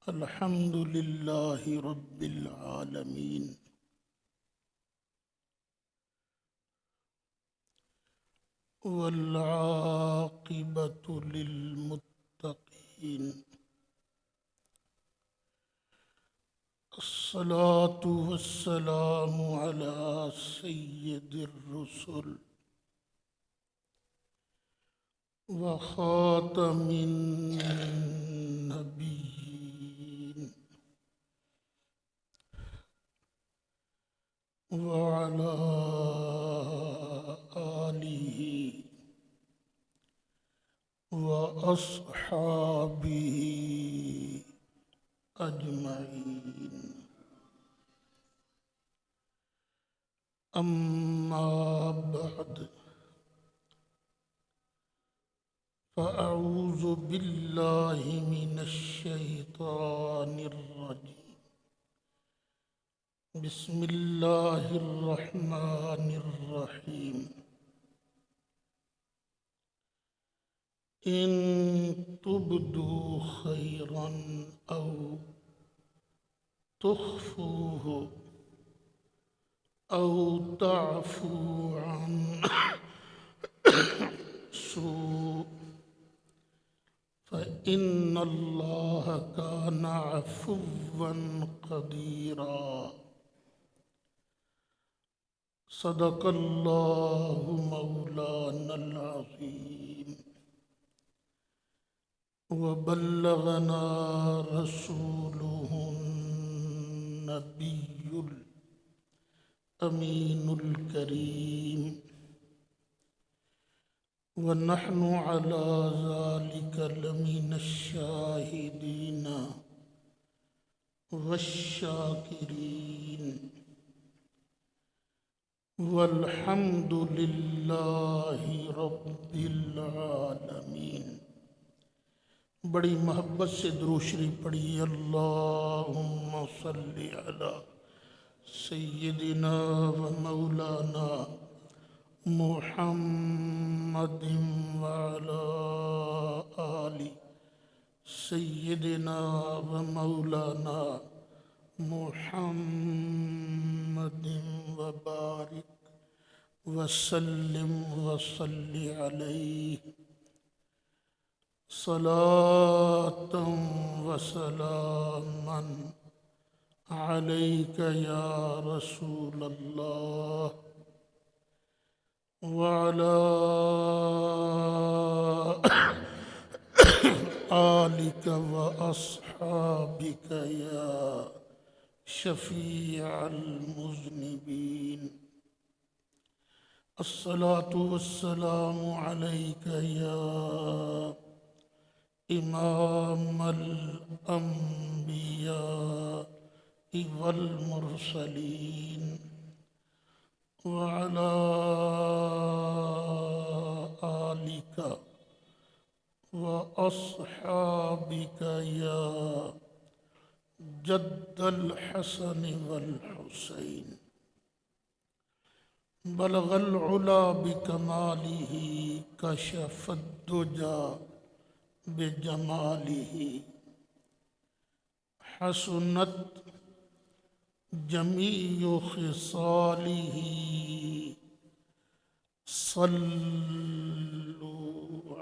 الحمد لله رب العالمين والعاقبة للمتقين الصلاة والسلام على سيد الرسل وخاتم النبيين وعلى آله وأصحابه أجمعين أما بعد فأعوذ بالله من الشيطان الرجيم بسم الله الرحمن الرحيم إن تبدوا خيرا أو تخفوه أو تعفو عن سوء فإن الله كان عفوا قديرا صدق الله مولانا العظيم وبلغنا رسوله النبي الأمين الكريم ونحن على ذلك لمن الشاهدين والشاكرين والحمد لله رب العالمين۔ بڑی محبت سے درود شریف پڑھی۔ اللہم صلی علی سیدنا و مولانا محمد وعلى آل سيدنا ومولانا محمد وبارك وسلم وصل عليه صلاة وسلاما عليك يا رسول الله وعلى آلك وأصحابك يا شفيع المذنبين۔ الصلاة والسلام عليك يا إمام الأنبياء والمرسلين وعلى آلك وأصحابك يا جد الحسن والحسين بلغ العلا بكماله كشف الدجى بجماله حسنت جميع خصاله صلوا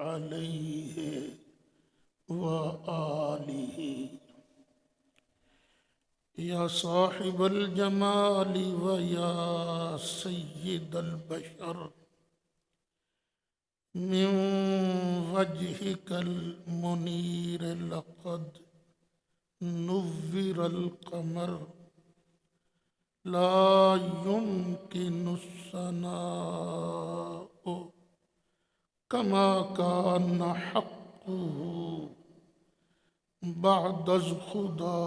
عليه وآله يا صاحب الجمال ويا سيد البشر من وجهك المنير لقد نور القمر لا يمكن الثناء كما كان حقه بعد از خدا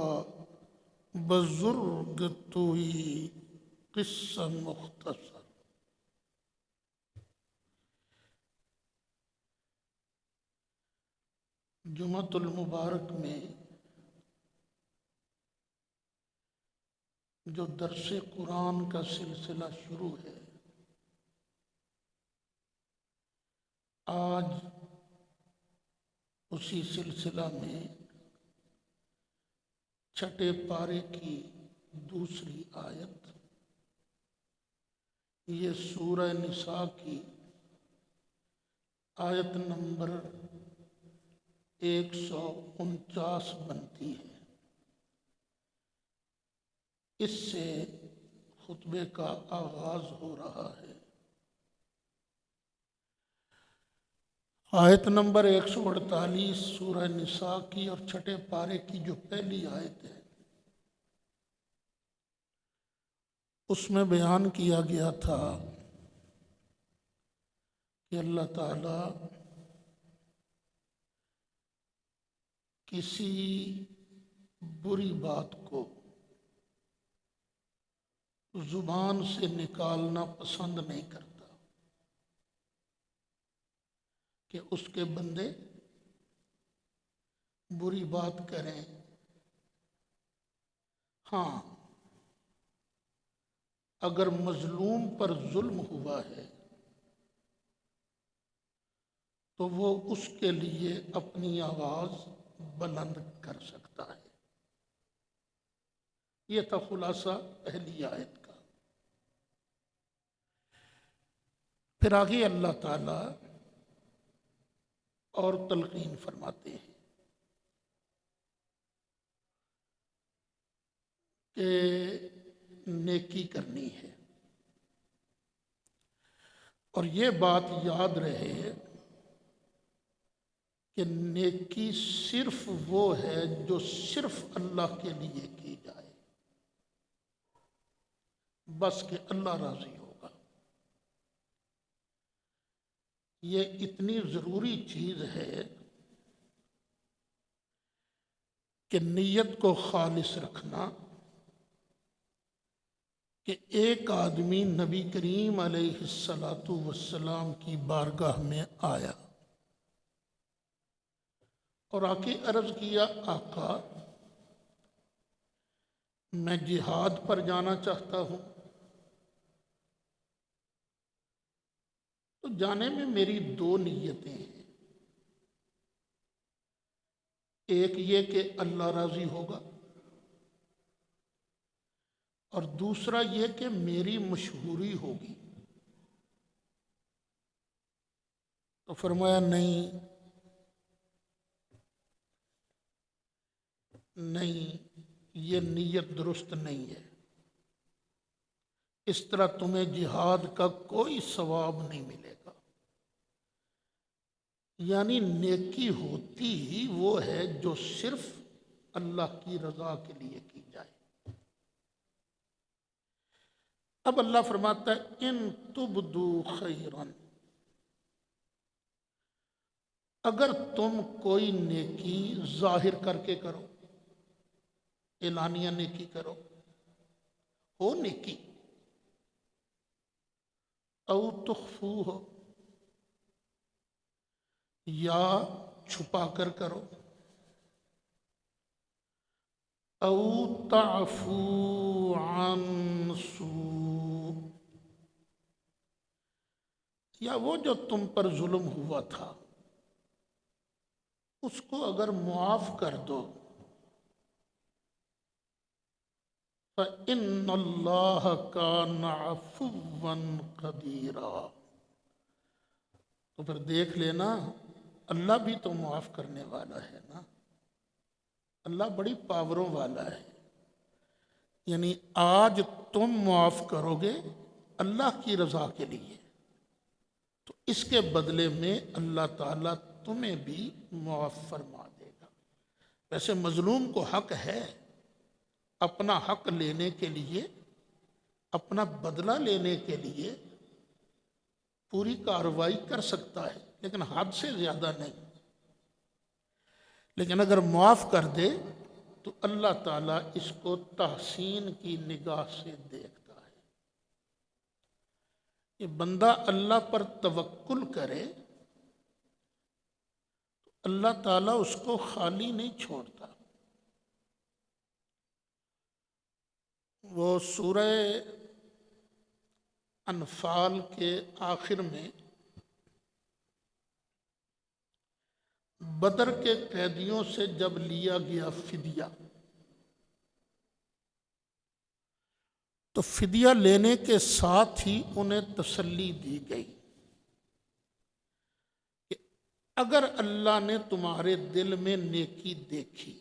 بزرگ توئی قصہ مختصر۔ جمعۃ المبارک میں جو درس قرآن کا سلسلہ شروع ہے، آج اسی سلسلہ میں چھٹے پارے کی دوسری آیت، یہ سورہ نساء کی آیت نمبر 149 بنتی ہے۔ اس سے خطبے کا آغاز ہو رہا ہے۔ آیت نمبر 148 سورہ نساء کی اور چھٹے پارے کی جو پہلی آیت ہے، اس میں بیان کیا گیا تھا کہ اللہ تعالیٰ کسی بری بات کو زبان سے نکالنا پسند نہیں کرتا کہ اس کے بندے بری بات کریں۔ ہاں، اگر مظلوم پر ظلم ہوا ہے تو وہ اس کے لیے اپنی آواز بلند کر سکتا ہے۔ یہ تھا خلاصہ پہلی آیت کا۔ پھر آگے اللہ تعالیٰ اور تلقین فرماتے ہیں کہ نیکی کرنی ہے، اور یہ بات یاد رہے کہ نیکی صرف وہ ہے جو صرف اللہ کے لیے کی جائے، بس کہ اللہ راضی ہوگا۔ یہ اتنی ضروری چیز ہے کہ نیت کو خالص رکھنا، کہ ایک آدمی نبی کریم علیہ السلام کی بارگاہ میں آیا اور آ کے عرض کیا، آقا میں جہاد پر جانا چاہتا ہوں، تو جانے میں میری دو نیتیں ہیں، ایک یہ کہ اللہ راضی ہوگا، اور دوسرا یہ کہ میری مشہوری ہوگی۔ تو فرمایا نہیں، یہ نیت درست نہیں ہے، اس طرح تمہیں جہاد کا کوئی ثواب نہیں ملے گا۔ یعنی نیکی ہوتی ہی وہ ہے جو صرف اللہ کی رضا کے لیے کی جائے۔ اب اللہ فرماتا ہے ان تبدو خیرن، اگر تم کوئی نیکی ظاہر کر کے کرو، اعلانیہ نیکی کرو، ہو نیکی، او تخفوہ، یا چھپا کر کرو، او تعفو عن سوء، یا وہ جو تم پر ظلم ہوا تھا اس کو اگر معاف کر دو، فَإِنَّ اللَّهَ كَانَ عَفُوًّا قَدِيرًا، تو پھر دیکھ لینا اللہ بھی تو معاف کرنے والا ہے نا، اللہ بڑی پاوروں والا ہے۔ یعنی آج تم معاف کرو گے اللہ کی رضا کے لیے، تو اس کے بدلے میں اللہ تعالیٰ تمہیں بھی معاف فرما دے گا۔ ویسے مظلوم کو حق ہے اپنا حق لینے کے لیے، اپنا بدلہ لینے کے لیے پوری کارروائی کر سکتا ہے، لیکن حد سے زیادہ نہیں۔ لیکن اگر معاف کر دے تو اللہ تعالیٰ اس کو تحسین کی نگاہ سے دیکھتا ہے۔ یہ بندہ اللہ پر توکل کرے تو اللہ تعالیٰ اس کو خالی نہیں چھوڑتا۔ وہ سورہ انفال کے آخر میں بدر کے قیدیوں سے جب لیا گیا فدیہ، تو فدیہ لینے کے ساتھ ہی انہیں تسلی دی گئی کہ اگر اللہ نے تمہارے دل میں نیکی دیکھی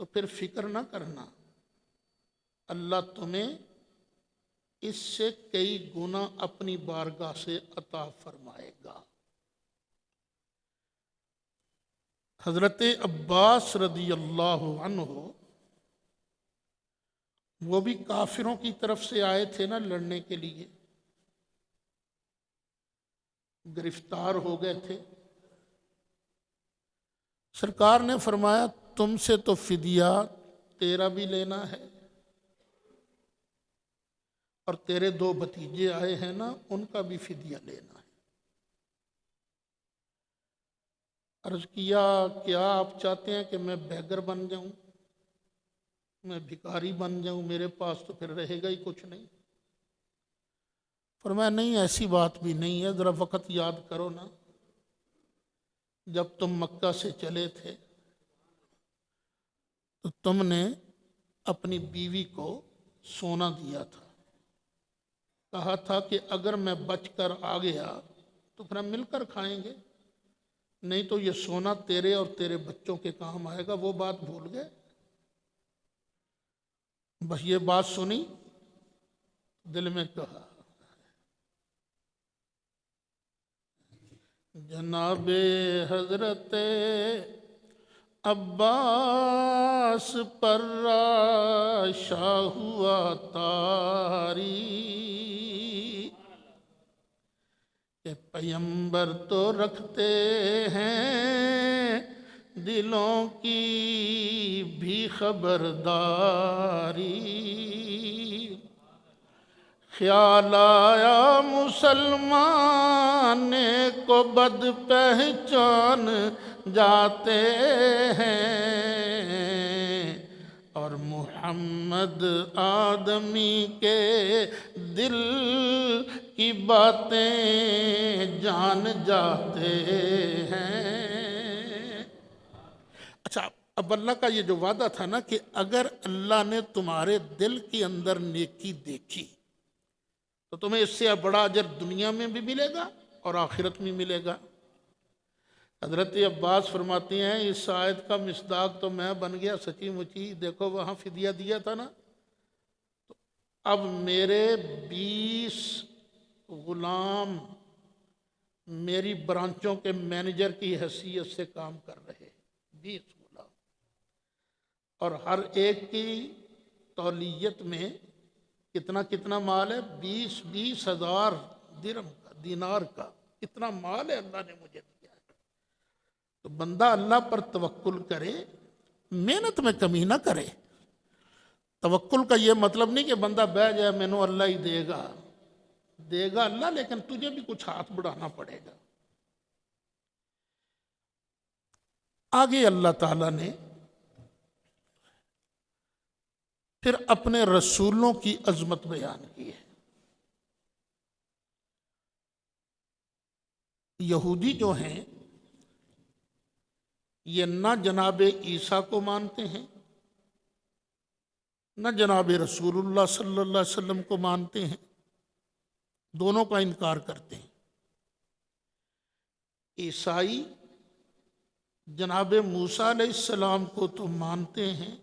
تو پھر فکر نہ کرنا، اللہ تمہیں اس سے کئی گنا اپنی بارگاہ سے عطا فرمائے گا۔ حضرت عباس رضی اللہ عنہ وہ بھی کافروں کی طرف سے آئے تھے نا لڑنے کے لیے، گرفتار ہو گئے تھے۔ سرکار نے فرمایا تم سے تو فدیہ تیرا بھی لینا ہے، اور تیرے دو بھتیجے آئے ہیں نا ان کا بھی فدیہ لینا ہے۔ عرض کیا کیا آپ چاہتے ہیں کہ میں بیگر بن جاؤں، میں بھکاری بن جاؤں، میرے پاس تو پھر رہے گا ہی کچھ نہیں؟ فرمایا نہیں ایسی بات بھی نہیں ہے، ذرا وقت یاد کرو نا، جب تم مکہ سے چلے تھے تو تم نے اپنی بیوی کو سونا دیا تھا، کہا تھا کہ اگر میں بچ کر آ گیا تو پھر ہم مل کر کھائیں گے، نہیں تو یہ سونا تیرے اور تیرے بچوں کے کام آئے گا۔ وہ بات بھول گئے؟ بس یہ بات سنی، دل میں کہا جناب حضرت عباس پر راشا ہوا تاری، کہ پیمبر تو رکھتے ہیں دلوں کی بھی خبرداری، خیال آیا مسلمان کو بد پہچان جاتے ہیں، اور محمد آدمی کے دل کی باتیں جان جاتے ہیں۔ اچھا، اب اللہ کا یہ جو وعدہ تھا نا کہ اگر اللہ نے تمہارے دل کے اندر نیکی دیکھی تو تمہیں اس سے بڑا اجر دنیا میں بھی ملے گا اور آخرت میں ملے گا۔ حضرت عباس فرماتے ہیں اس آیت کا مصداق تو میں بن گیا سچی مچی، دیکھو وہاں فدیہ دیا تھا نا، تو اب میرے 20 غلام میری برانچوں کے مینیجر کی حیثیت سے کام کر رہے، 20 غلام، اور ہر ایک کی تولیت میں کتنا کتنا مال ہے؟ 20 ہزار درہم کا، دینار کا، اتنا مال ہے اللہ نے مجھے دیا ہے۔ تو بندہ اللہ پر توکل کرے، محنت میں کمی نہ کرے۔ توکل کا یہ مطلب نہیں کہ بندہ بیٹھ جائے مینوں اللہ ہی دے گا، دے گا اللہ، لیکن تجھے بھی کچھ ہاتھ بڑھانا پڑے گا۔ آگے اللہ تعالیٰ نے پھر اپنے رسولوں کی عظمت بیان کی ہے۔ یہودی جو ہیں یہ نہ جناب عیسیٰ کو مانتے ہیں، نہ جناب رسول اللہ صلی اللہ علیہ وسلم کو مانتے ہیں، دونوں کا انکار کرتے ہیں۔ عیسائی جناب موسیٰ علیہ السلام کو تو مانتے ہیں،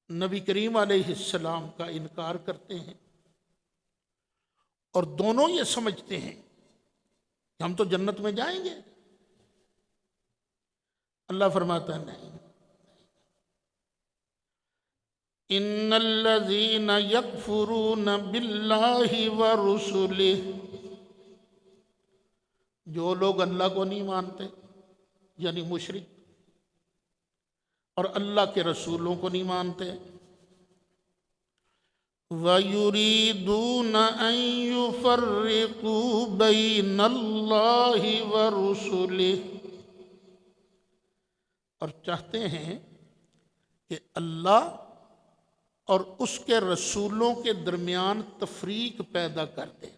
نبی کریم علیہ السلام کا انکار کرتے ہیں، اور دونوں یہ سمجھتے ہیں کہ ہم تو جنت میں جائیں گے۔ اللہ فرماتا ہے نہیں، ان الذین یکفرون باللہ ورسلہ، جو لوگ اللہ کو نہیں مانتے یعنی مشرک، اور اللہ کے رسولوں کو نہیں مانتے، وَيُرِيدُونَ أَن يُفَرِّقُوا بَيْنَ اللَّهِ وَرُسُلِهِ، اور چاہتے ہیں کہ اللہ اور اس کے رسولوں کے درمیان تفریق پیدا کر دے۔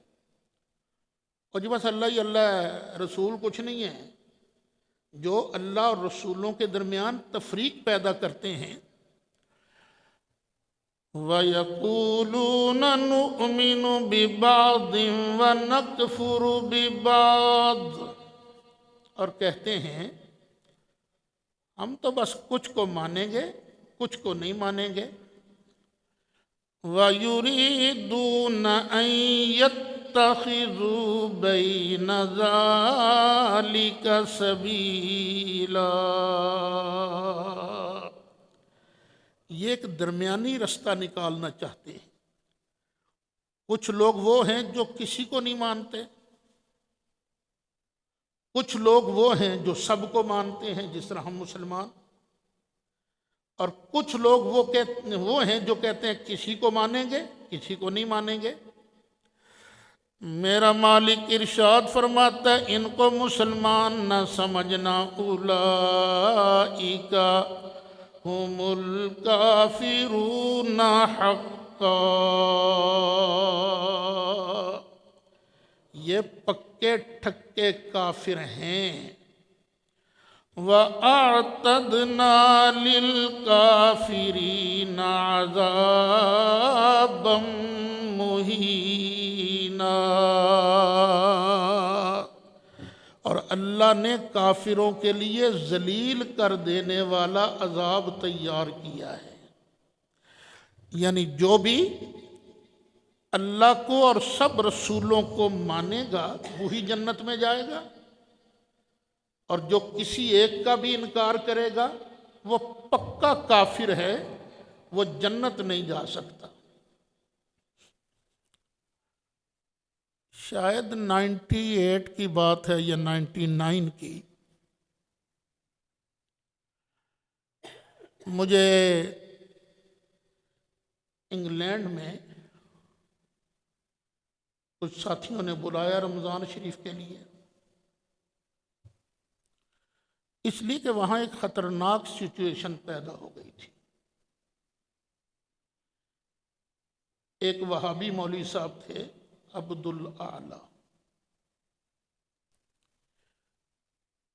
اور جی بس اللہ ہی اللہ ہے، رسول کچھ نہیں ہے۔ جو اللہ اور رسولوں کے درمیان تفریق پیدا کرتے ہیں وَيَقُولُونَ نُؤْمِنُ بِبَعْضٍ وَنَكْفُرُ بِبَعْضٍ، اور کہتے ہیں ہم تو بس کچھ کو مانیں گے کچھ کو نہیں مانیں گے۔ وَيُرِيدُونَ أَن يَتَّخِذُوا بَيْنَ ذَلِكَ سَبِيلًا، یہ ایک درمیانی رستہ نکالنا چاہتے ہیں۔ کچھ لوگ وہ ہیں جو کسی کو نہیں مانتے، کچھ لوگ وہ ہیں جو سب کو مانتے ہیں جس طرح ہم مسلمان، اور کچھ لوگ وہ ہیں جو کہتے ہیں کسی کو مانیں گے کسی کو نہیں مانیں گے۔ میرا مالک ارشاد فرماتا ہے ان کو مسلمان نہ سمجھنا، اولئک ہم الکافرون حقا، یہ پکے ٹھکے کافر ہیں۔ وَأَعْتَدْنَا لِلْكَافِرِينَ عَذَابًا مُهِينًا، اور اللہ نے کافروں کے لیے ذلیل کر دینے والا عذاب تیار کیا ہے۔ یعنی جو بھی اللہ کو اور سب رسولوں کو مانے گا وہی جنت میں جائے گا، اور جو کسی ایک کا بھی انکار کرے گا وہ پکا کافر ہے، وہ جنت نہیں جا سکتا۔ شاید 98 کی بات ہے یا 99 کی، مجھے انگلینڈ میں کچھ ساتھیوں نے بلایا رمضان شریف کے لیے، اس لیے کہ وہاں ایک خطرناک سچویشن پیدا ہو گئی تھی۔ ایک وہابی مولوی صاحب تھے عبدالاعلی،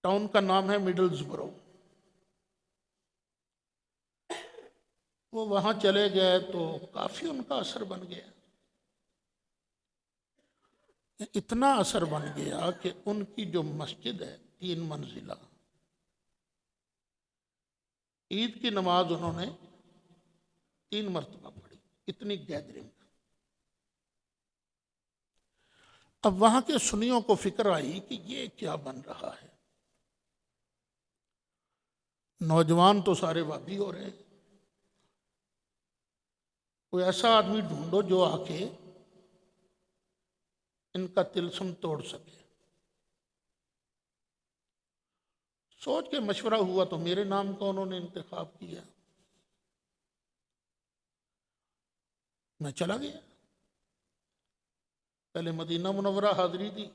ٹاؤن کا نام ہے مڈلز برو، وہ وہاں چلے گئے تو کافی ان کا اثر بن گیا، اتنا اثر بن گیا کہ ان کی جو مسجد ہے 3 منزلہ، عید کی نماز انہوں نے 3 مرتبہ پڑھی، اتنی گیدرنگ۔ اب وہاں کے سنیوں کو فکر آئی کہ یہ کیا بن رہا ہے، نوجوان تو سارے وہابی ہو رہے ہیں، کوئی ایسا آدمی ڈھونڈو جو آ کے ان کا طلسم توڑ سکے۔ سوچ کے مشورہ ہوا تو میرے نام کا انہوں نے انتخاب کیا، میں چلا گیا، پہلے مدینہ منورہ حاضری دی،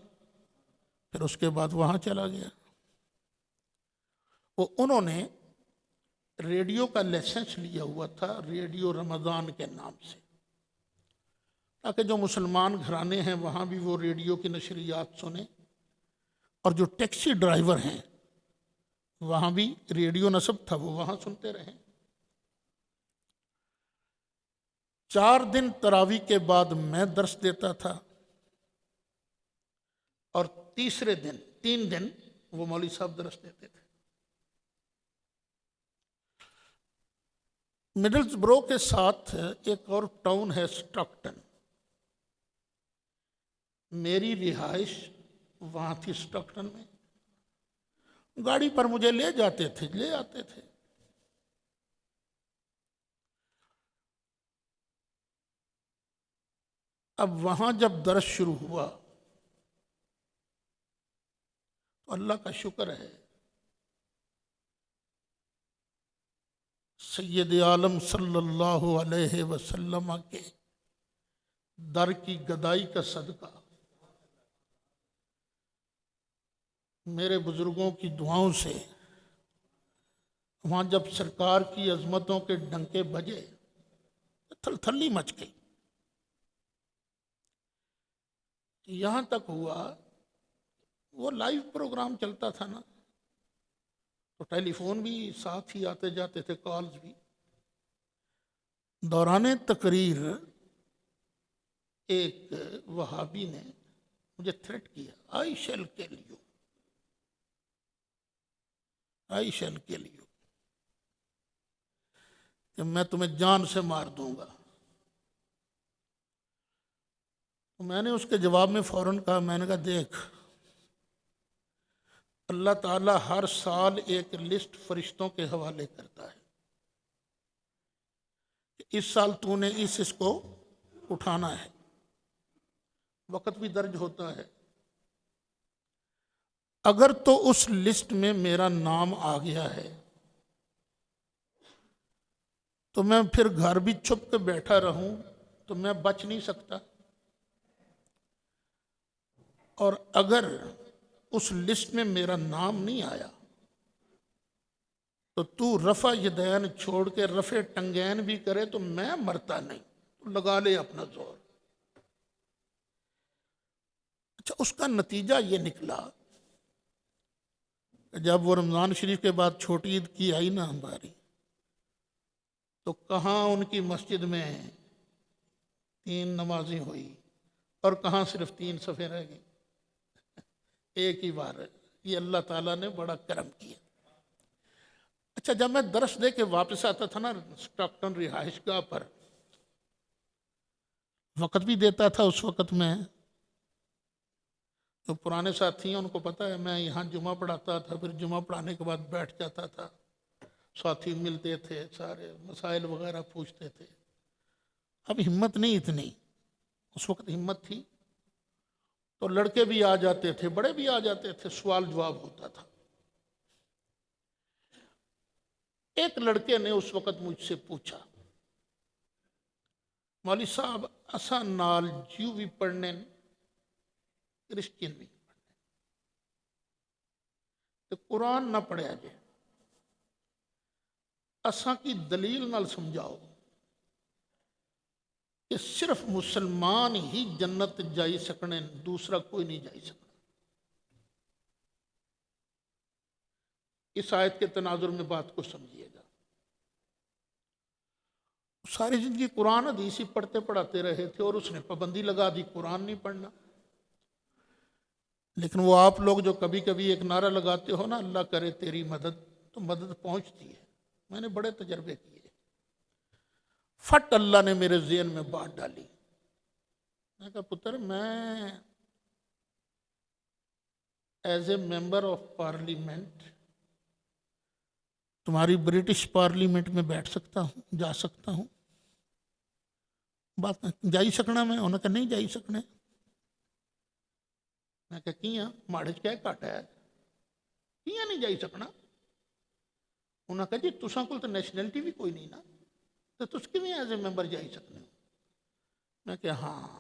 پھر اس کے بعد وہاں چلا گیا۔ انہوں نے ریڈیو کا لائسنس لیا ہوا تھا، ریڈیو رمضان کے نام سے، تاکہ جو مسلمان گھرانے ہیں وہاں بھی وہ ریڈیو کی نشریات سنیں، اور جو ٹیکسی ڈرائیور ہیں وہاں بھی ریڈیو نصب تھا وہ وہاں سنتے رہیں۔ 4 دن تراویح کے بعد میں درس دیتا تھا، اور تیسرے دن 3 دن وہ مولوی صاحب درس دیتے تھے۔ مڈلز برو کے ساتھ ایک اور ٹاؤن ہے سٹاکٹن، میری رہائش وہاں تھی سٹاکٹن میں، گاڑی پر مجھے لے جاتے تھے لے آتے تھے۔ اب وہاں جب درس شروع ہوا تو اللہ کا شکر ہے سید عالم صلی اللہ علیہ وسلم کے در کی گدائی کا صدقہ، میرے بزرگوں کی دعاؤں سے وہاں جب سرکار کی عظمتوں کے ڈنکے بجے تھل تھلی مچ گئی۔ یہاں تک ہوا وہ لائیو پروگرام چلتا تھا نا، تو ٹیلی فون بھی ساتھ ہی آتے جاتے تھے، کالز بھی۔ دوران تقریر ایک وہابی نے مجھے تھریٹ کیا، آئی شیل کل یو، آئی شیل کل یو، کہ میں تمہیں جان سے مار دوں گا۔ میں نے اس کے جواب میں فوراً کہا، میں نے کہا دیکھ، اللہ تعالیٰ ہر سال ایک لسٹ فرشتوں کے حوالے کرتا ہے، اس سال تو نے اس کو اٹھانا ہے، وقت بھی درج ہوتا ہے۔ اگر تو اس لسٹ میں میرا نام آ گیا ہے تو میں پھر گھر بھی چھپ کے بیٹھا رہوں تو میں بچ نہیں سکتا، اور اگر اس لسٹ میں میرا نام نہیں آیا تو رفع یدین چھوڑ کے رفع ٹنگین بھی کرے تو میں مرتا نہیں، تو لگا لے اپنا زور۔ اچھا، اس کا نتیجہ یہ نکلا کہ جب وہ رمضان شریف کے بعد چھوٹی عید کی آئی نا ہماری، تو کہاں ان کی مسجد میں 3 نمازیں ہوئی اور کہاں صرف 3 صفیں رہ گئی، ایک ہی بار۔ یہ اللہ تعالیٰ نے بڑا کرم کیا۔ اچھا، جب میں درس دے کے واپس آتا تھا نا اسٹاکٹن رہائش گاہ پر، وقت بھی دیتا تھا اس وقت میں، جو پرانے ساتھی ہیں ان کو پتہ ہے میں یہاں جمعہ پڑھاتا تھا، پھر جمعہ پڑھانے کے بعد بیٹھ جاتا تھا، ساتھی ملتے تھے، سارے مسائل وغیرہ پوچھتے تھے۔ اب ہمت نہیں اتنی، اس وقت ہمت تھی تو لڑکے بھی آ جاتے تھے، بڑے بھی آ جاتے تھے، سوال جواب ہوتا تھا۔ ایک لڑکے نے اس وقت مجھ سے پوچھا، مولوی صاحب اساں نال جیو بھی پڑھنے کرسچین بھی پڑھنے تو قرآن نہ پڑھیا جائے، اساں کی دلیل نال سمجھاؤ کہ صرف مسلمان ہی جنت جائی سکنے، دوسرا کوئی نہیں جائی سکنا۔ اس آیت کے تناظر میں بات کو سمجھیے گا۔ ساری زندگی قرآن حدیث ہی پڑھتے پڑھاتے رہے تھے اور اس نے پابندی لگا دی قرآن نہیں پڑھنا۔ لیکن وہ آپ لوگ جو کبھی کبھی ایک نعرہ لگاتے ہو نا، اللہ کرے تیری مدد، تو مدد پہنچتی ہے۔ میں نے بڑے تجربے کیے، فٹ اللہ نے میرے ذہن میں بات ڈالی۔ میں کہا پتر، میں as a member of parliament تمہاری برٹش پارلیمنٹ میں بیٹھ سکتا ہوں، جا سکتا ہوں؟ بات جائی سکنا میں؟ انہوں نے کہا نہیں جائی سکنے۔ میں کہا کیاں ماڑے کیا کٹ ہے، کیاں نہیں جائی سکنا؟ انہوں نے کہا جی تساں کول تو نیشنلٹی بھی کوئی نہیں نا، تو تس کیویں ایز اے ممبر جائی سکنے ہو؟ میں کہا ہاں،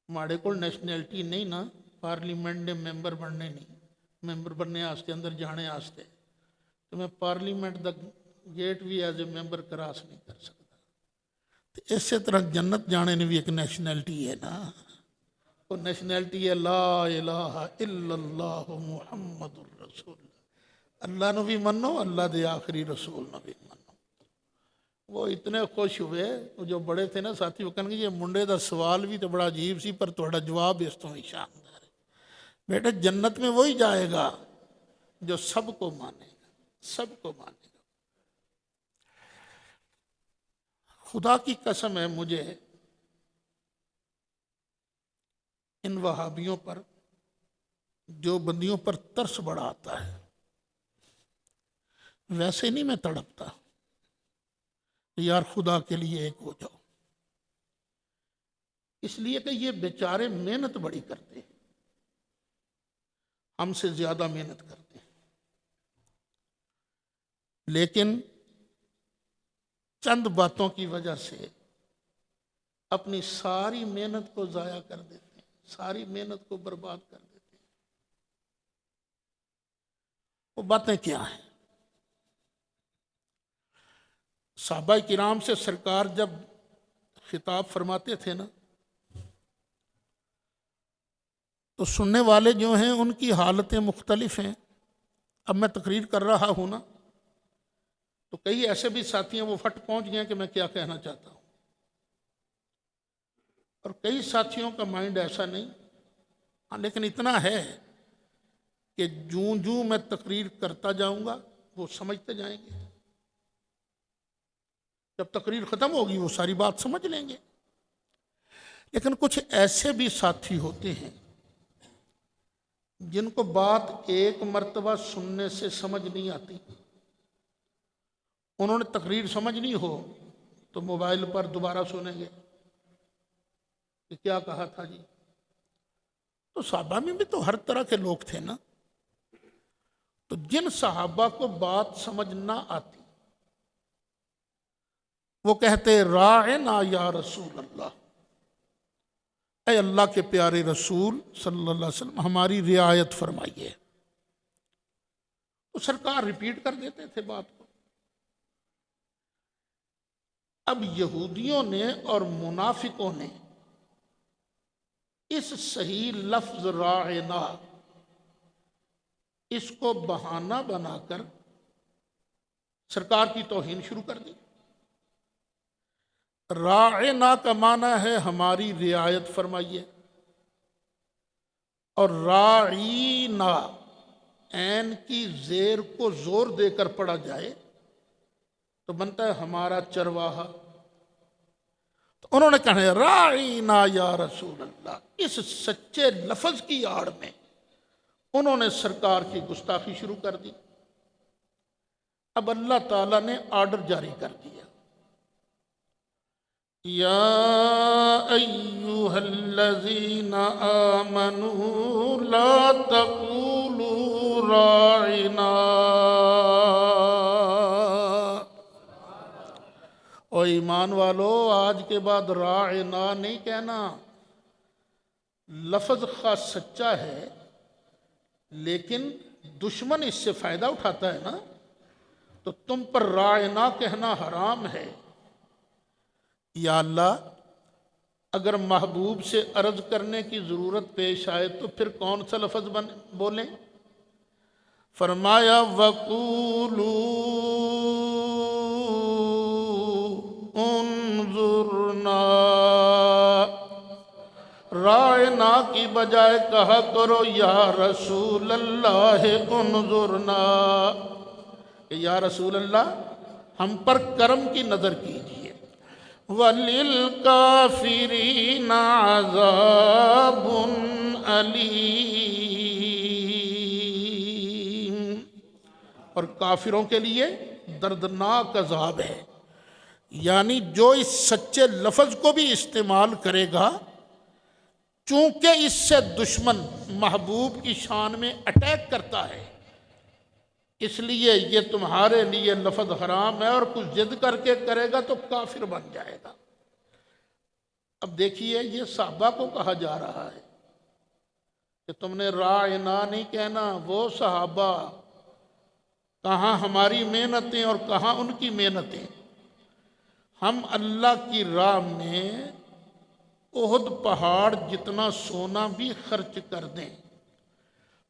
ماڑے کول نیشنلٹی نہیں نا، پارلیمنٹ نے ممبر بننے نہیں، ممبر بننے آستے اندر جانے آستے، تو میں پارلیمنٹ دا گیٹ بھی ایز اے ممبر کراس نہیں کر سکتا۔ تو اسی طرح جنت جانے نے بھی ایک نیشنلٹی ہے نا، وہ نیشنلٹی ہے لا الہ الا اللہ محمد الرسول اللہ۔ اللہ نو بھی منو، اللہ دے آخری رسول نو بھی منو۔ وہ اتنے خوش ہوئے، جو بڑے تھے نا ساتھی، وہ کہنے گے یہ منڈے دا سوال بھی تو بڑا عجیب سی، پر تھوڑا جواب اس تو ہی شاندار ہے۔ بیٹا جنت میں وہی جائے گا جو سب کو مانے گا، سب کو مانے گا۔ خدا کی قسم ہے، مجھے ان وہابیوں پر، جو بندیوں پر ترس بڑا آتا ہے۔ ویسے نہیں میں تڑپتا یار خدا کے لیے ایک ہو جاؤ، اس لیے کہ یہ بیچارے محنت بڑی کرتے ہیں، ہم سے زیادہ محنت کرتے ہیں، لیکن چند باتوں کی وجہ سے اپنی ساری محنت کو ضائع کر دیتے ہیں، ساری محنت کو برباد کر دیتے ہیں۔ وہ باتیں کیا ہیں؟ صحابہ کرام سے سرکار جب خطاب فرماتے تھے نا، تو سننے والے جو ہیں ان کی حالتیں مختلف ہیں۔ اب میں تقریر کر رہا ہوں نا، تو کئی ایسے بھی ساتھی ہیں وہ فٹ پہنچ گئے کہ میں کیا کہنا چاہتا ہوں، اور کئی ساتھیوں کا مائنڈ ایسا نہیں، ہاں لیکن اتنا ہے کہ جوں میں تقریر کرتا جاؤں گا وہ سمجھتے جائیں گے، جب تقریر ختم ہوگی وہ ساری بات سمجھ لیں گے۔ لیکن کچھ ایسے بھی ساتھی ہوتے ہیں جن کو بات ایک مرتبہ سننے سے سمجھ نہیں آتی، انہوں نے تقریر سمجھنی ہو تو موبائل پر دوبارہ سنیں گے کہ کیا کہا تھا جی۔ تو صحابہ میں بھی تو ہر طرح کے لوگ تھے نا، تو جن صحابہ کو بات سمجھ نہ آتی وہ کہتے راعنا یا رسول اللہ، اے اللہ کے پیارے رسول صلی اللہ علیہ وسلم ہماری رعایت فرمائیے۔ تو سرکار ریپیٹ کر دیتے تھے بات کو۔ اب یہودیوں نے اور منافقوں نے اس صحیح لفظ راعنا اس کو بہانہ بنا کر سرکار کی توہین شروع کر دی۔ راعنا کا معنی ہے ہماری رعایت فرمائیے، اور راعینا عین کی زیر کو زور دے کر پڑھا جائے تو بنتا ہے ہمارا چرواہا۔ تو انہوں نے کہا راعینا یا رسول اللہ، اس سچے لفظ کی آڑ میں انہوں نے سرکار کی گستاخی شروع کر دی۔ اب اللہ تعالیٰ نے آرڈر جاری کر دیا، یا ایہا الذین آمنوا لا تقولوا راعنا، او ایمان والو آج کے بعد راعنا نہیں کہنا۔ لفظ خاص سچا ہے لیکن دشمن اس سے فائدہ اٹھاتا ہے نا، تو تم پر راعنا کہنا حرام ہے۔ یا اللہ اگر محبوب سے عرض کرنے کی ضرورت پیش آئے تو پھر کون سا لفظ بولیں؟ فرمایا وَقُولُوا انظرنا، راعنا کی بجائے کہا کرو یا رسول اللہ انظرنا، کہ یا رسول اللہ ہم پر کرم کی نظر کیجیے۔ وَلِلْكَافِرِينَ عَذَابٌ أَلِيمٌ، اور کافروں کے لیے دردناک عذاب ہے۔ یعنی جو اس سچے لفظ کو بھی استعمال کرے گا، چونکہ اس سے دشمن محبوب کی شان میں اٹیک کرتا ہے، اس لیے یہ تمہارے لیے لفظ حرام ہے، اور کچھ ضد کر کے کرے گا تو کافر بن جائے گا۔ اب دیکھیے یہ صحابہ کو کہا جا رہا ہے کہ تم نے راعنا نہیں کہنا۔ وہ صحابہ کہاں ہماری محنتیں اور کہاں ان کی محنتیں۔ ہم اللہ کی راہ میں احد پہاڑ جتنا سونا بھی خرچ کر دیں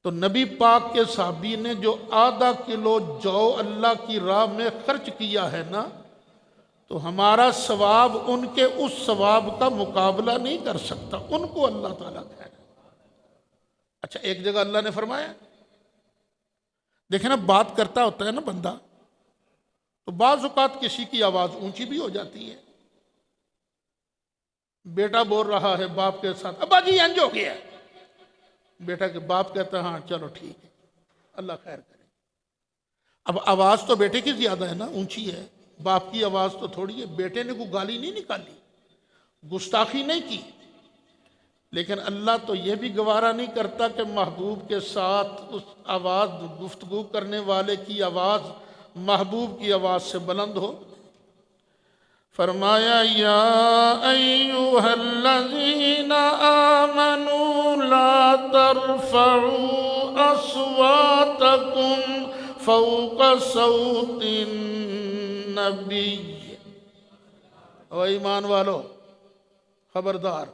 تو نبی پاک کے صحابی نے جو آدھا کلو جو اللہ کی راہ میں خرچ کیا ہے نا، تو ہمارا ثواب ان کے اس ثواب کا مقابلہ نہیں کر سکتا، ان کو اللہ تعالیٰ کہہ رہا ہے۔ اچھا ایک جگہ اللہ نے فرمایا، دیکھیں نا بات کرتا ہوتا ہے نا بندہ، تو بعض اوقات کسی کی آواز اونچی بھی ہو جاتی ہے۔ بیٹا بول رہا ہے باپ کے ساتھ ابا جی انج ہو گیا، بیٹا کے باپ کہتا ہے ہاں چلو ٹھیک ہے اللہ خیر کرے۔ اب آواز تو بیٹے کی زیادہ ہے نا، اونچی ہے، باپ کی آواز تو تھوڑی ہے۔ بیٹے نے کوئی گالی نہیں نکالی، گستاخی نہیں کی، لیکن اللہ تو یہ بھی گوارا نہیں کرتا کہ محبوب کے ساتھ اس آواز گفتگو کرنے والے کی آواز محبوب کی آواز سے بلند ہو۔ فرمایا یا ایوہا الذین آمنوا لا ترفعوا اصواتکم فوق صوت النبی، او ایمان والو خبردار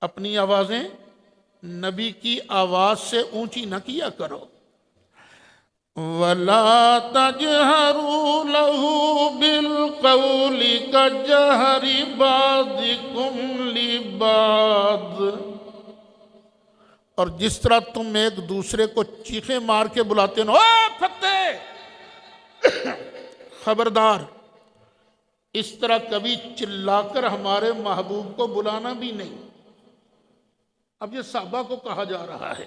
اپنی آوازیں نبی کی آواز سے اونچی نہ کیا کرو۔ وَلَا تَجْهَرُوا لَهُ بِالْقَوْلِ كَجَهْرِ بَعْضِكُمْ لِبَعْضٍ، اور جس طرح تم ایک دوسرے کو چیخیں مار کے بلاتے ہو، اے پھتے خبردار، اس طرح کبھی چلا کر ہمارے محبوب کو بلانا بھی نہیں۔ اب یہ صحابہ کو کہا جا رہا ہے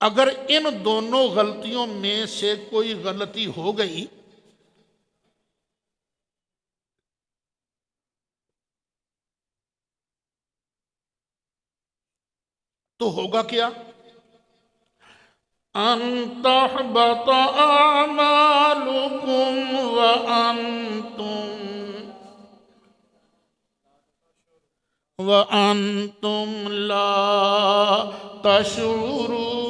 اگر ان دونوں غلطیوں میں سے کوئی غلطی ہو گئی تو ہوگا کیا؟ ان تحبط اعمالکم وانتم لا تشعرون۔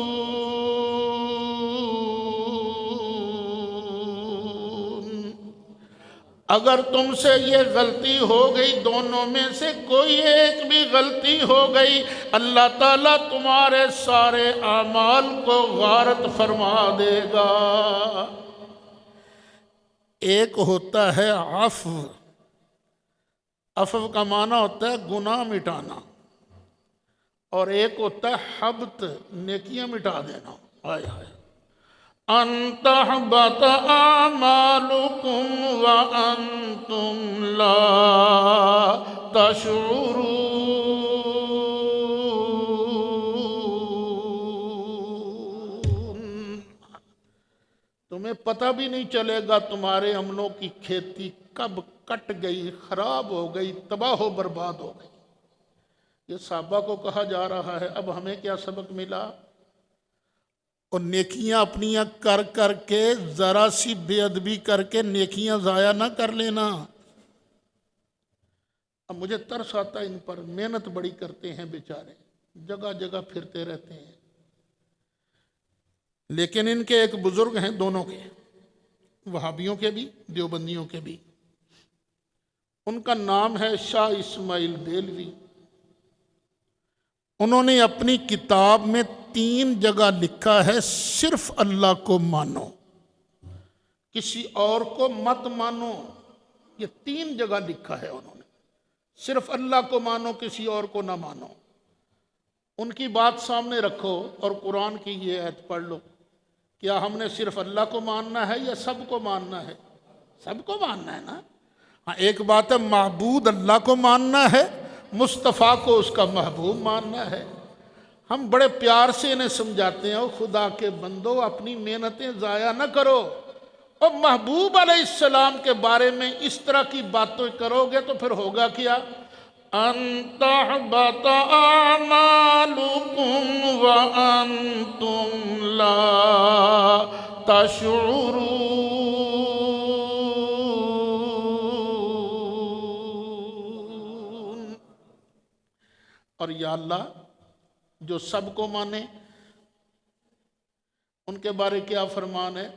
اگر تم سے یہ غلطی ہو گئی، دونوں میں سے کوئی ایک بھی غلطی ہو گئی، اللہ تعالیٰ تمہارے سارے اعمال کو غارت فرما دے گا۔ ایک ہوتا ہے عفو، عفو کا معنی ہوتا ہے گناہ مٹانا، اور ایک ہوتا ہے حبط، نیکیاں مٹا دینا۔ آئے آئے ان تحبط اعمالکم وانتم لا تشعرون۔ تمہیں پتہ بھی نہیں چلے گا تمہارے عملوں کی کھیتی کب کٹ گئی، خراب ہو گئی، تباہ و برباد ہو گئی۔ یہ صحابہ کو کہا جا رہا ہے۔ اب ہمیں کیا سبق ملا؟ اور نیکیاں اپنیاں کر کر کے، ذرا سی بے ادبی کر کے نیکیاں ضائع نہ کر لینا۔ اب مجھے ترس آتا ہے ان پر، محنت بڑی کرتے ہیں بیچارے، جگہ جگہ پھرتے رہتے ہیں، لیکن ان کے ایک بزرگ ہیں، دونوں کے، وہابیوں کے بھی دیوبندیوں کے بھی، ان کا نام ہے شاہ اسماعیل دیلوی۔ انہوں نے اپنی کتاب میں 3 جگہ لکھا ہے صرف اللہ کو مانو، کسی اور کو مت مانو۔ یہ 3 جگہ لکھا ہے انہوں نے، صرف اللہ کو مانو، کسی اور کو نہ مانو۔ ان کی بات سامنے رکھو اور قرآن کی یہ آیت پڑھ لو، کیا ہم نے صرف اللہ کو ماننا ہے یا سب کو ماننا ہے؟ سب کو ماننا ہے نا۔ ہاں، ایک بات ہے معبود اللہ کو ماننا ہے، مصطفیٰ کو اس کا محبوب ماننا ہے۔ ہم بڑے پیار سے انہیں سمجھاتے ہیں، خدا کے بندو اپنی محنتیں ضائع نہ کرو، اور محبوب علیہ السلام کے بارے میں اس طرح کی باتیں کرو گے تو پھر ہوگا کیا؟ ان تحبط اعمالکم وانتم لا تشعرون۔ اور یا اللہ جو سب کو مانے، ان کے بارے کیا فرمان ہے؟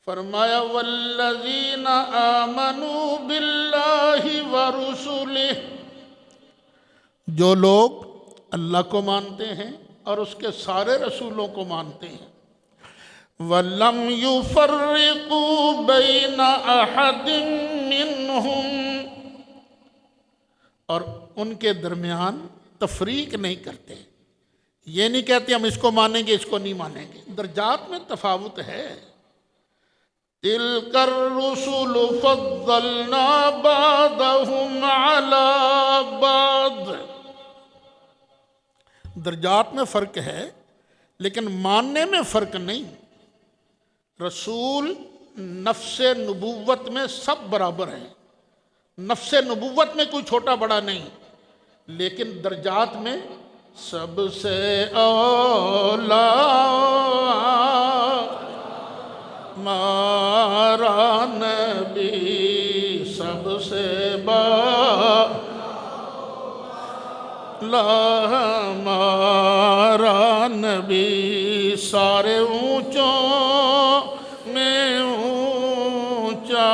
فرمایا والذین آمنوا باللہ ورسلہ، جو لوگ اللہ کو مانتے ہیں اور اس کے سارے رسولوں کو مانتے ہیں، وَلَمْ يُفَرِّقُوا بَيْنَ أَحَدٍ مِّنْهُمْ، اور ان کے درمیان تفریق نہیں کرتے۔ یہ نہیں کہتے ہم اس کو مانیں گے اس کو نہیں مانیں گے، درجات میں تفاوت ہے۔ تِلْكَ الرُّسُلُ فَضَّلْنَا بَعْضَهُمْ عَلَى بَعْضٍ، درجات میں فرق ہے لیکن ماننے میں فرق نہیں۔ رسول نفس نبوت میں سب برابر ہیں، نفس نبوت میں کوئی چھوٹا بڑا نہیں، لیکن درجات میں سب سے اولا ہمارا نبی، سب سے ہمارا نبی، سارے اونچوں میں اونچا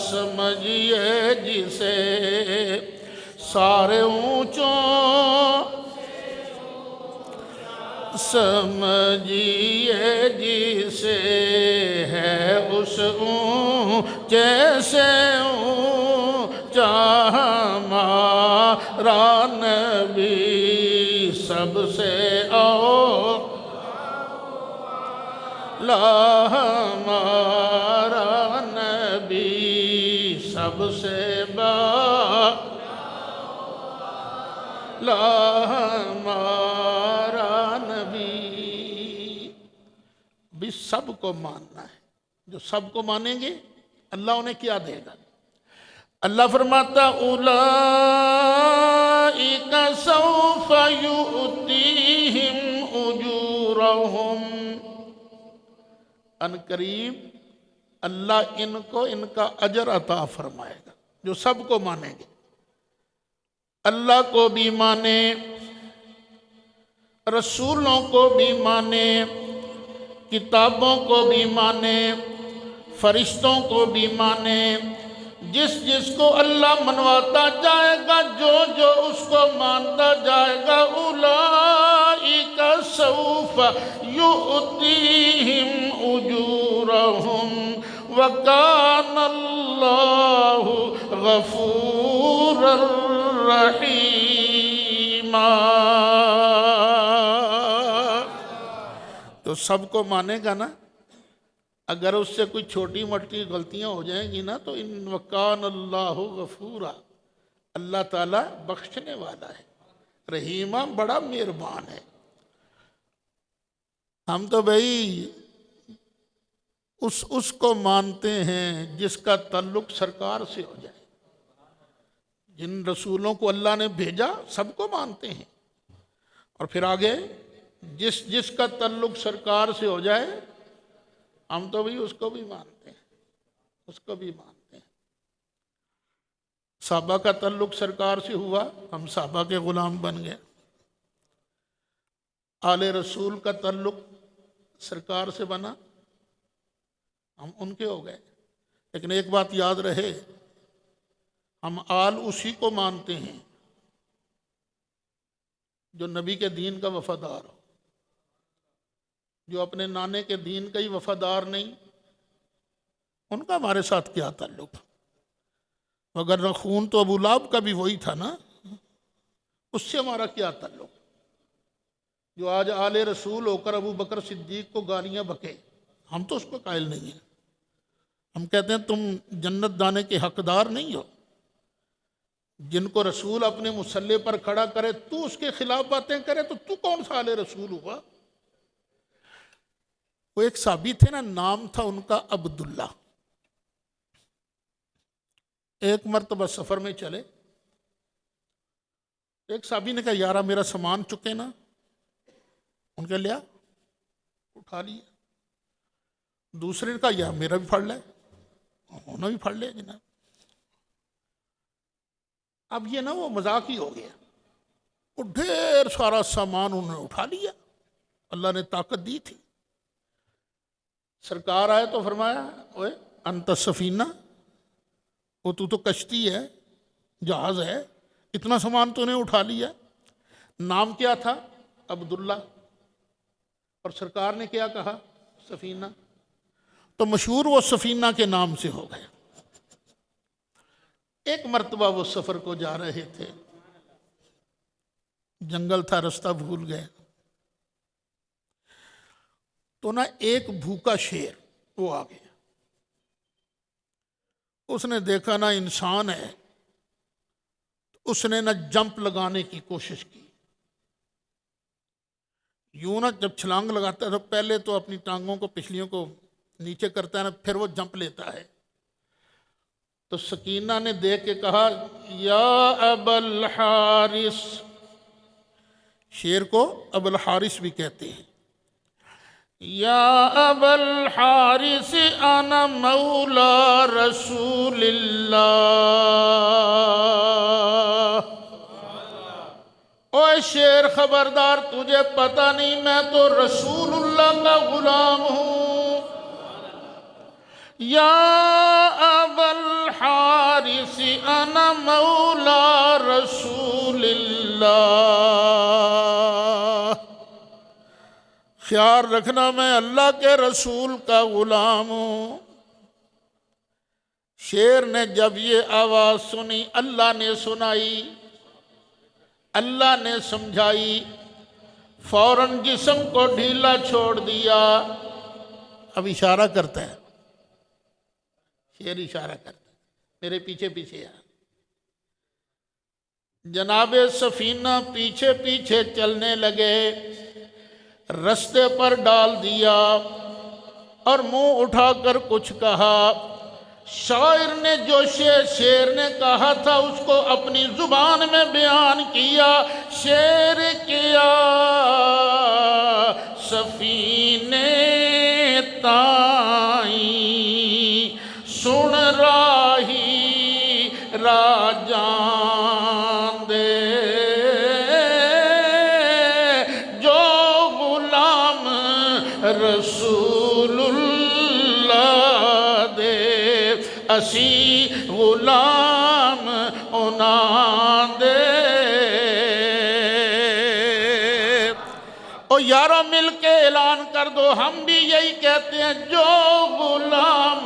سمجھئے جسے، سارے اونچوں سمجھیے جسے ہے اس اونچے سے اونچا ہمارا نبی سب سے ہمارا نبی سب سے ہمارا نبی بھی سب کو ماننا ہے. جو سب کو مانیں گے اللہ انہیں کیا دے گا؟ اللہ فرماتا اولئک سوف یؤتیہم اجورہم، ان قریب اللہ ان کو ان کا اجر عطا فرمائے گا. جو سب کو مانیں گے، اللہ کو بھی مانے، رسولوں کو بھی مانے، کتابوں کو بھی مانے، فرشتوں کو بھی مانے، جس جس کو اللہ منواتا جائے گا، جو جو اس کو مانتا جائے گا، اولئک سوف یؤتیہم اجورہم وکان اللہ غفورا رحیما. تو سب کو مانے گا نا، اگر اس سے کوئی چھوٹی موٹی غلطیاں ہو جائیں گی نا تو ان وکان اللہ غفورا، اللہ تعالیٰ بخشنے والا ہے، رحیمہ بڑا مہربان ہے. ہم تو بھائی اس کو مانتے ہیں جس کا تعلق سرکار سے ہو جائے. جن رسولوں کو اللہ نے بھیجا سب کو مانتے ہیں، اور پھر آگے جس کا تعلق سرکار سے ہو جائے ہم تو بھی اس کو بھی مانتے ہیں، اس کو بھی مانتے ہیں. صحابہ کا تعلق سرکار سے ہوا، ہم صحابہ کے غلام بن گئے. آل رسول کا تعلق سرکار سے بنا، ہم ان کے ہو گئے. لیکن ایک بات یاد رہے، ہم آل اسی کو مانتے ہیں جو نبی کے دین کا وفادار ہو. جو اپنے نانے کے دین کا ہی وفادار نہیں، ان کا ہمارے ساتھ کیا تعلق؟ مگر خون تو ابو لہب کا بھی وہی تھا نا، اس سے ہمارا کیا تعلق؟ جو آج آل رسول ہو کر ابو بکر صدیق کو گالیاں بکے، ہم تو اس کو قائل نہیں ہیں. ہم کہتے ہیں تم جنت دانے کے حقدار نہیں ہو. جن کو رسول اپنے مصلی پر کھڑا کرے تو اس کے خلاف باتیں کرے تو کون سا آل رسول ہوا؟ وہ ایک صحابی تھے نا، نام تھا ان کا عبداللہ. ایک مرتبہ سفر میں چلے، ایک صحابی نے کہا یارا میرا سامان چکے نا، ان کے لیا اٹھا لیا. دوسرے نے کہا یار میرا بھی پھڑ لے، انہوں نے بھی پھڑ لیا جناب. اب یہ نا وہ مذاق ہی ہو گیا، وہ ڈھیر سارا سامان انہوں نے اٹھا لیا، اللہ نے طاقت دی تھی. سرکار آئے تو فرمایا اوے انت سفینہ، وہ تو کشتی ہے، جہاز ہے، اتنا سامان تو نے اٹھا لیا. نام کیا تھا؟ عبداللہ. اور سرکار نے کیا کہا؟ سفینہ. تو مشہور وہ سفینہ کے نام سے ہو گئے. ایک مرتبہ وہ سفر کو جا رہے تھے، جنگل تھا، رستہ بھول گئے. تو نا ایک بھوکا شیر وہ آ گیا. اس نے دیکھا نا انسان ہے، اس نے نا جمپ لگانے کی کوشش کی. یوں نا جب چھلانگ لگاتا ہے تو پہلے تو اپنی ٹانگوں کو پچھلیوں کو نیچے کرتا ہے نا، پھر وہ جمپ لیتا ہے. تو سکینہ نے دیکھ کے کہا یا ابا الحارث، شیر کو ابو الحارث بھی کہتے ہیں. یا ابا الحارث انا مولا رسول اللہ. اوے شیر خبردار، تجھے پتہ نہیں میں تو رسول اللہ کا غلام ہوں. یا ابا الحارث انا مولا رسول اللہ. خیال رکھنا میں اللہ کے رسول کا غلام ہوں۔ شیر نے جب یہ آواز سنی، اللہ نے سنائی، اللہ نے سمجھائی، فوراً جسم کو ڈھیلا چھوڑ دیا۔ اب اشارہ کرتا ہے، شیر اشارہ کرتا ہے، میرے پیچھے پیچھے آ۔ جناب سفینہ پیچھے پیچھے چلنے لگے، رستے پر ڈال دیا اور منہ اٹھا کر کچھ کہا۔ شاعر نے جو شیر نے کہا تھا اس کو اپنی زبان میں بیان کیا۔ شیر کیا سفینے تائیں سن راہی راجان دے، جو غلام رسول اللہ دے، اسی غلام انہاں دے۔ او یارو مل کے اعلان کر دو، ہم بھی یہی کہتے ہیں، جو غلام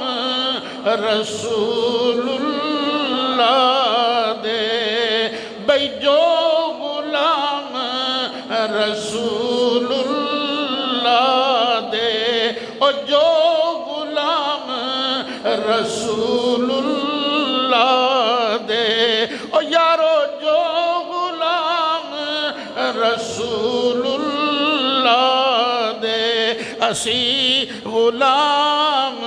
رسول اللہ دے، بھئی جو غلام رسول اللہ دے، او جو غلام رسول اللہ دے، او یارو جو غلام رسول اللہ دے، اسی غلام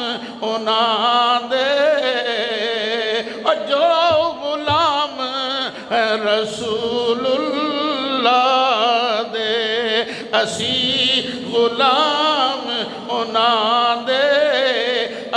انہاں دے، او جو غلام رسول اللہ دے، اسی غلام انہاں دے۔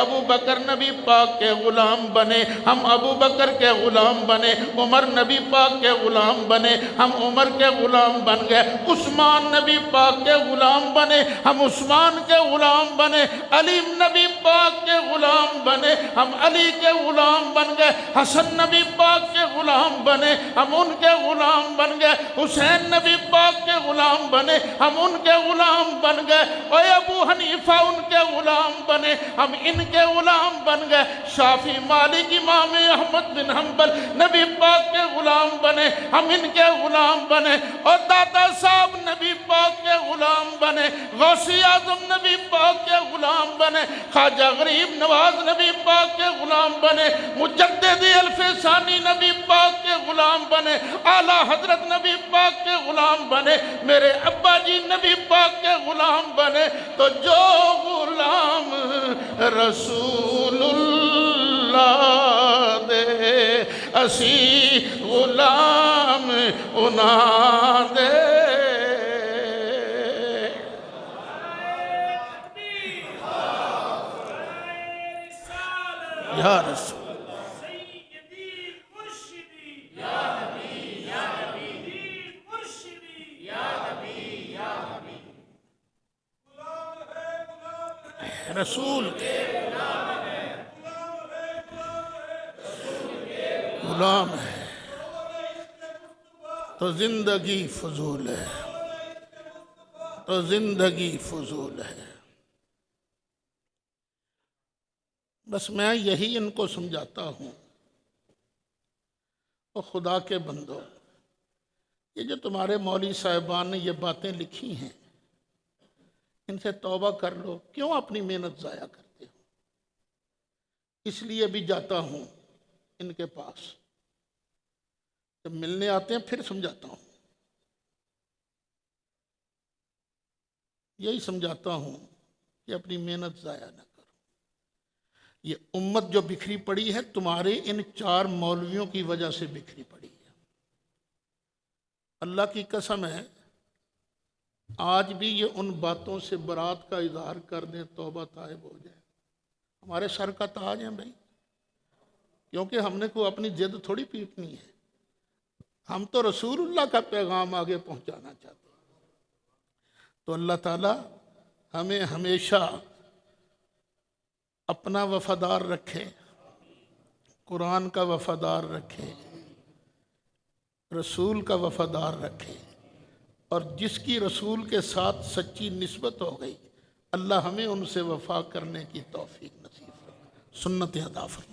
ابو بکر نبی پاک کے غلام بنے، ہم ابو بکر کے غلام بنے۔ عمر نبی پاک کے غلام بنے، ہم عمر کے غلام بن گئے۔ عثمان نبی پاک کے غلام بنے، ہم عثمان کے غلام بنے۔ علی نبی پاک کے غلام بنے، ہم علی کے غلام بن گئے۔ حسن نبی پاک کے غلام بنے، ہم ان کے غلام بن گئے۔ حسین نبی پاک کے غلام بنے، ہم ان کے غلام بن گئے۔ اور ابو حنیفہ ان کے غلام بنے، ہم ان کے غلام بن گئے۔ شافعی مالک امام احمد بن حنبل نبی پاک کے غلام بنے، ہم ان کے غلام بنے۔ اور داتا صاحب نبی پاک کے غلام بنے، غوثی اعظم نبی پاک کے غلام بنے، خواجہ غریب نواز نبی پاک کے غلام بنے، مجدد الف ثانی نبی پاک کے غلام بنے، اعلیٰ حضرت نبی پاک کے غلام بنے، میرے ابا جی نبی پاک کے غلام بنے۔ تو جو غلام رسول اللہ دے، اسی غلام انہاں دے۔ یا رسول رسول کے غلام ہے تو زندگی فضول ہے، تو زندگی فضول ہے۔ بس میں یہی ان کو سمجھاتا ہوں، اور خدا کے بندو، یہ جو تمہارے مولوی صاحبان نے یہ باتیں لکھی ہیں، ان سے توبہ کر لو۔ کیوں اپنی محنت ضائع کرتے ہو؟ اس لیے بھی جاتا ہوں ان کے پاس، جب ملنے آتے ہیں پھر سمجھاتا ہوں، یہی سمجھاتا ہوں کہ اپنی محنت ضائع نہ کرو۔ یہ امت جو بکھری پڑی ہے تمہارے ان 4 مولویوں کی وجہ سے بکھری پڑی ہے۔ اللہ کی قسم ہے، آج بھی یہ ان باتوں سے برات کا اظہار کر دیں، توبہ طائب ہو جائیں، ہمارے سر کا تاج ہیں بھائی، کیونکہ ہم نے کوئی اپنی ضد تھوڑی پیٹنی ہے، ہم تو رسول اللہ کا پیغام آگے پہنچانا چاہتے ہیں۔ تو اللہ تعالیٰ ہمیں ہمیشہ اپنا وفادار رکھے، قرآن کا وفادار رکھے، رسول کا وفادار رکھے، اور جس کی رسول کے ساتھ سچی نسبت ہو گئی، اللہ ہمیں ان سے وفا کرنے کی توفیق نصیب فرمائے، سنت عطا فرمائے۔